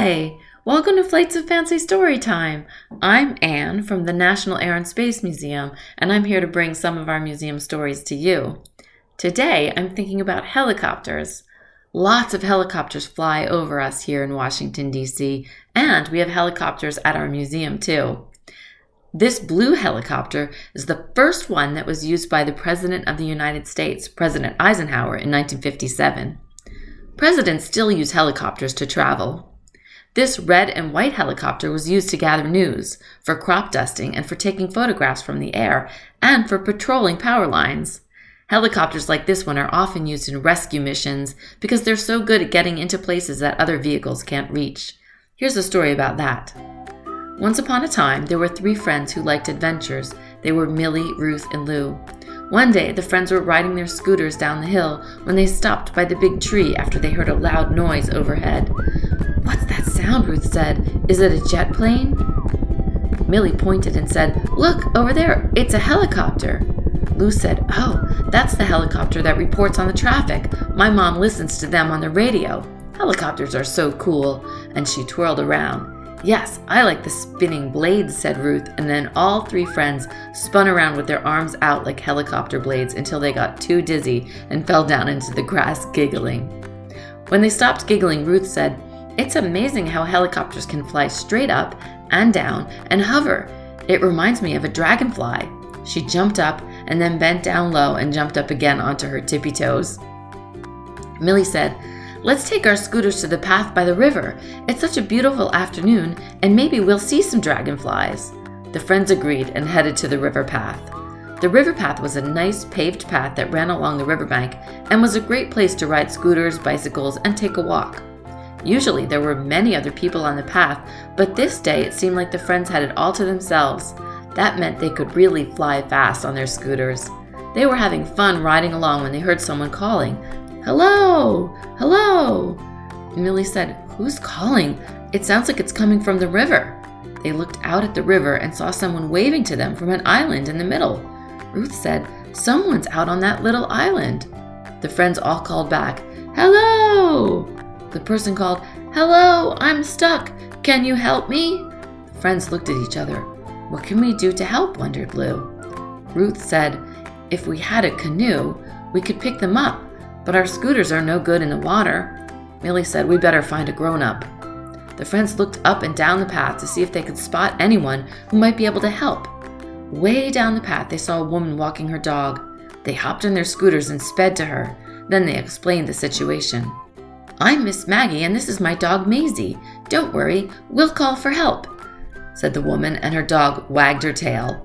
Hi! Welcome to Flights of Fancy Storytime. I'm Ann from the National Air and Space Museum, and I'm here to bring some of our museum stories to you. Today, I'm thinking about helicopters. Lots of helicopters fly over us here in Washington, D.C., and we have helicopters at our museum, too. This blue helicopter is the first one that was used by the President of the United States, President Eisenhower, in 1957. Presidents still use helicopters to travel. This red and white helicopter was used to gather news, for crop dusting, and for taking photographs from the air, and for patrolling power lines. Helicopters like this one are often used in rescue missions because they're so good at getting into places that other vehicles can't reach. Here's a story about that. Once upon a time, there were 3 friends who liked adventures. They were Millie, Ruth, and Lou. One day, the friends were riding their scooters down the hill when they stopped by the big tree after they heard a loud noise overhead. "What's that sound?" Ruth said. "Is it a jet plane?" Millie pointed and said, "Look, over there, it's a helicopter." Lou said, "Oh, that's the helicopter that reports on the traffic. My mom listens to them on the radio. Helicopters are so cool." And she twirled around. "Yes, I like the spinning blades," said Ruth, and then all 3 friends spun around with their arms out like helicopter blades until they got too dizzy and fell down into the grass giggling. When they stopped giggling, Ruth said, "It's amazing how helicopters can fly straight up and down and hover. It reminds me of a dragonfly." She jumped up and then bent down low and jumped up again onto her tippy toes. Millie said, "Let's take our scooters to the path by the river. It's such a beautiful afternoon, and maybe we'll see some dragonflies." The friends agreed and headed to the river path. The river path was a nice paved path that ran along the riverbank and was a great place to ride scooters, bicycles, and take a walk. Usually there were many other people on the path, but this day it seemed like the friends had it all to themselves. That meant they could really fly fast on their scooters. They were having fun riding along when they heard someone calling, "Hello! Hello!" Millie said, "Who's calling? It sounds like it's coming from the river." They looked out at the river and saw someone waving to them from an island in the middle. Ruth said, "Someone's out on that little island." The friends all called back, "Hello!" The person called, "Hello, I'm stuck. Can you help me?" The friends looked at each other. "What can we do to help?" wondered Lou. Ruth said, "If we had a canoe, we could pick them up, but our scooters are no good in the water." Millie said, "We better find a grown-up." The friends looked up and down the path to see if they could spot anyone who might be able to help. Way down the path, they saw a woman walking her dog. They hopped on their scooters and sped to her. Then they explained the situation. "I'm Miss Maggie, and this is my dog Maisie. Don't worry, we'll call for help," said the woman, and her dog wagged her tail.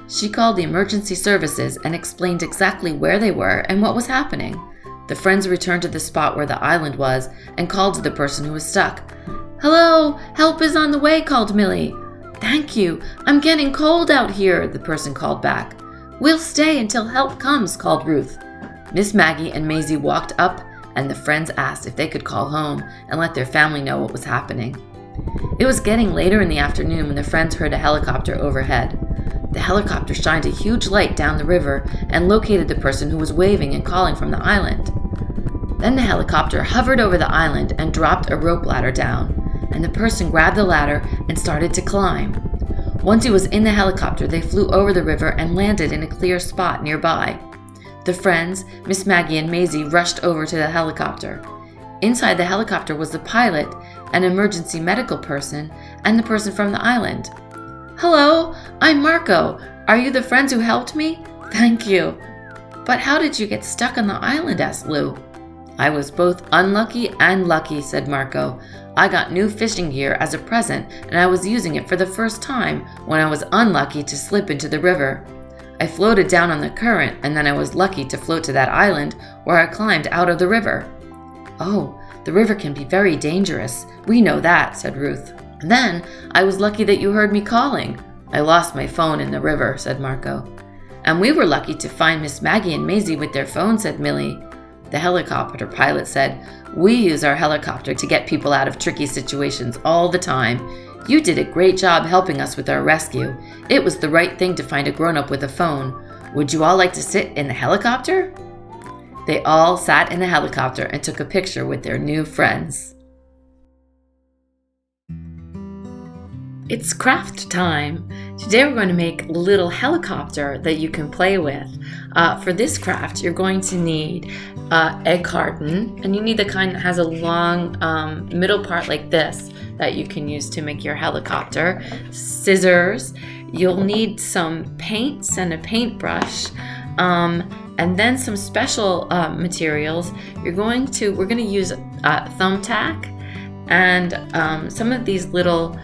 She called the emergency services and explained exactly where they were and what was happening. The friends returned to the spot where the island was and called to the person who was stuck. "Hello, help is on the way," called Millie. "Thank you, I'm getting cold out here," the person called back. "We'll stay until help comes," called Ruth. Miss Maggie and Maisie walked up, and the friends asked if they could call home and let their family know what was happening. It was getting later in the afternoon when the friends heard a helicopter overhead. The helicopter shined a huge light down the river and located the person who was waving and calling from the island. Then the helicopter hovered over the island and dropped a rope ladder down, and the person grabbed the ladder and started to climb. Once he was in the helicopter, they flew over the river and landed in a clear spot nearby. The friends, Miss Maggie and Maisie, rushed over to the helicopter. Inside the helicopter was the pilot, an emergency medical person, and the person from the island. "Hello, I'm Marco. Are you the friends who helped me?" "Thank you." "But how did you get stuck on the island?" asked Lou. "I was both unlucky and lucky," said Marco. "I got new fishing gear as a present, and I was using it for the first time when I was unlucky to slip into the river. I floated down on the current, and then I was lucky to float to that island where I climbed out of the river." "Oh, the river can be very dangerous. We know that," said Ruth. "Then I was lucky that you heard me calling. I lost my phone in the river," said Marco. "And we were lucky to find Miss Maggie and Maisie with their phones," said Millie. The helicopter pilot said, "We use our helicopter to get people out of tricky situations all the time. You did a great job helping us with our rescue. It was the right thing to find a grown-up with a phone. Would you all like to sit in the helicopter?" They all sat in the helicopter and took a picture with their new friends. It's craft time. Today we're going to make a little helicopter that you can play with. For this craft, you're going to need egg carton, and you need the kind that has a long middle part like this that you can use to make your helicopter. Scissors. You'll need some paints and a paintbrush, and then some special materials. We're going to use thumbtack and some of these little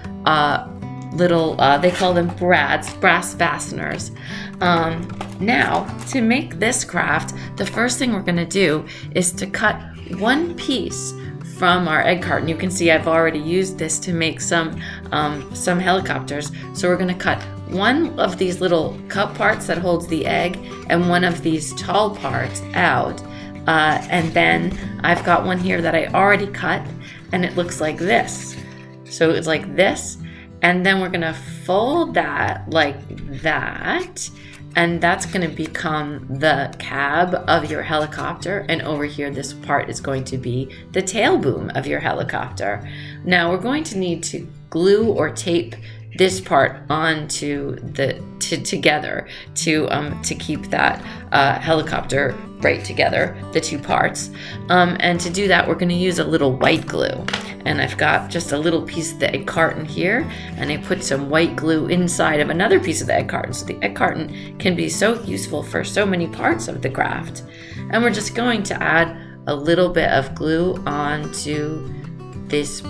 they call them brass fasteners. Now, to make this craft, the first thing we're going to do is to cut one piece from our egg carton. You can see I've already used this to make some helicopters. So we're going to cut one of these little cup parts that holds the egg and one of these tall parts out. And then I've got one here that I already cut, and it looks like this. So it's like this. And then we're going to fold that like that, and that's going to become the cab of your helicopter. And over here, this part is going to be the tail boom of your helicopter. Now we're going to need to glue or tape this part onto together to keep that helicopter right together, the two parts. And to do that, we're going to use a little white glue. And I've got just a little piece of the egg carton here, and I put some white glue inside of another piece of the egg carton. So the egg carton can be so useful for so many parts of the craft. And we're just going to add a little bit of glue onto this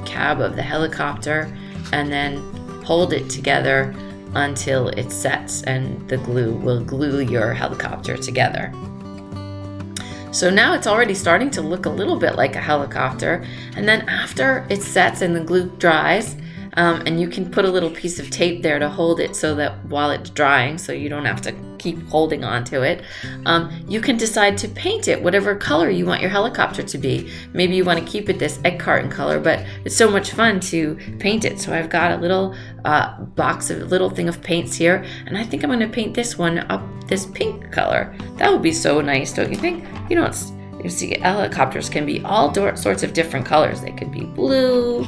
cab of the helicopter, and then hold it together until it sets, and the glue will glue your helicopter together. So now it's already starting to look a little bit like a helicopter. And then after it sets and the glue dries, and you can put a little piece of tape there to hold it so that while it's drying, so you don't have to keep holding on to it, you can decide to paint it whatever color you want your helicopter to be. Maybe you want to keep it this egg carton color, but it's so much fun to paint it. So I've got a little little thing of paints here, and I think I'm going to paint this one up this pink color. That would be so nice, don't you think? You see, helicopters can be all sorts of different colors. They could be blue,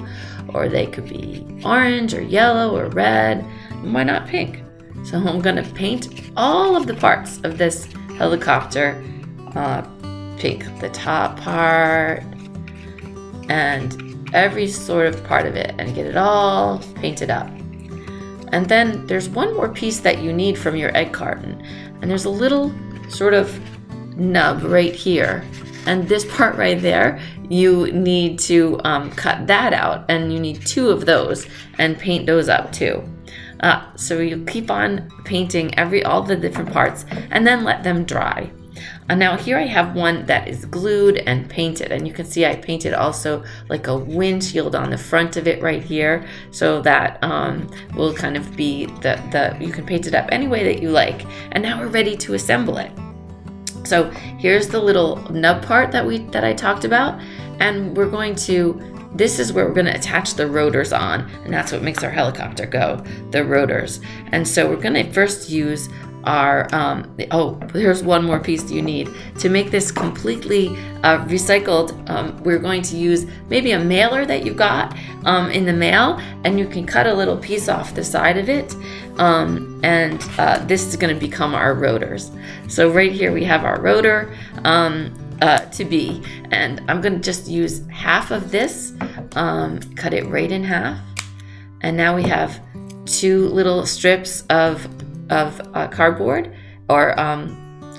or they could be orange or yellow or red. And why not pink? So I'm going to paint all of the parts of this helicopter pink. The top part and every sort of part of it, and get it all painted up. And then there's one more piece that you need from your egg carton. And there's a little sort of nub right here. And this part right there, you need to cut that out, and you need two of those and paint those up too. So you keep on painting all the different parts and then let them dry. And now here I have one that is glued and painted, and you can see I painted also like a windshield on the front of it right here, so that will kind of be you can paint it up any way that you like. And now we're ready to assemble it. So here's the little nub part that I talked about, and this is where we're going to attach the rotors on, and that's what makes our helicopter go, the rotors. And so we're going to first use our, here's one more piece you need. To make this completely recycled, we're going to use maybe a mailer that you got in the mail, and you can cut a little piece off the side of it, and this is going to become our rotors. So right here we have our rotor to be, and I'm going to just use half of this, cut it right in half, and now we have two little strips of cardboard or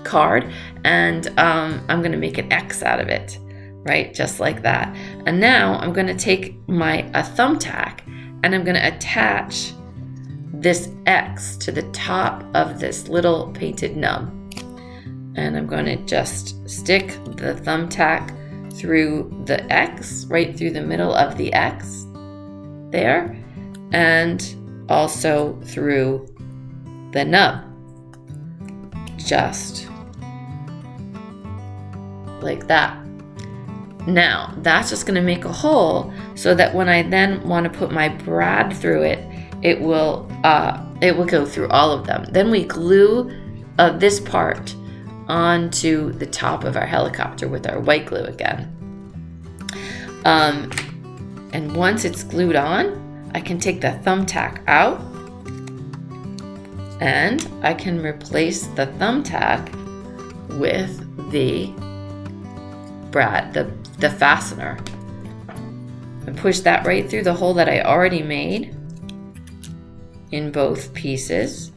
card, and I'm going to make an X out of it, right, just like that. And now I'm going to take a thumbtack, and I'm going to attach this X to the top of this little painted nub, and I'm going to just stick the thumbtack through the X, right through the middle of the X there, and also through the nub, just like that. Now that's just going to make a hole so that when I then want to put my brad through it, it will go through all of them. Then we glue this part onto the top of our helicopter with our white glue again. And once it's glued on, I can take the thumbtack out, and I can replace the thumbtack with the fastener, and push that right through the hole that I already made in both pieces,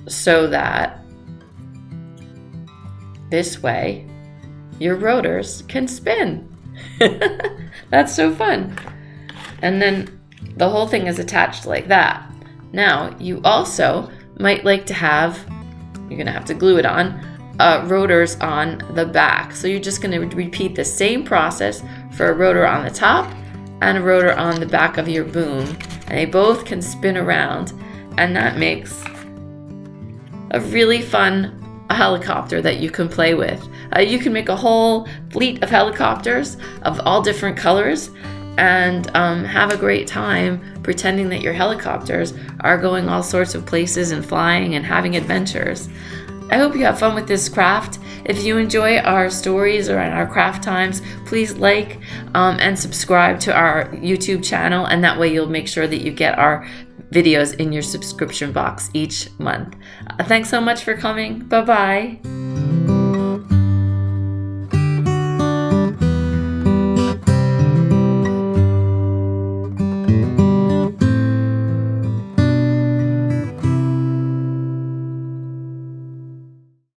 so that this way your rotors can spin. That's so fun. And then the whole thing is attached like that. Now, you also might like to have, you're gonna have to glue it on, rotors on the back. So you're just gonna repeat the same process for a rotor on the top and a rotor on the back of your boom. And they both can spin around, and that makes a really fun helicopter that you can play with. You can make a whole fleet of helicopters of all different colors and have a great time pretending that your helicopters are going all sorts of places and flying and having adventures. I hope you have fun with this craft. If you enjoy our stories or our craft times, please like and subscribe to our YouTube channel, and that way you'll make sure that you get our videos in your subscription box each month. Thanks so much for coming. Bye-bye.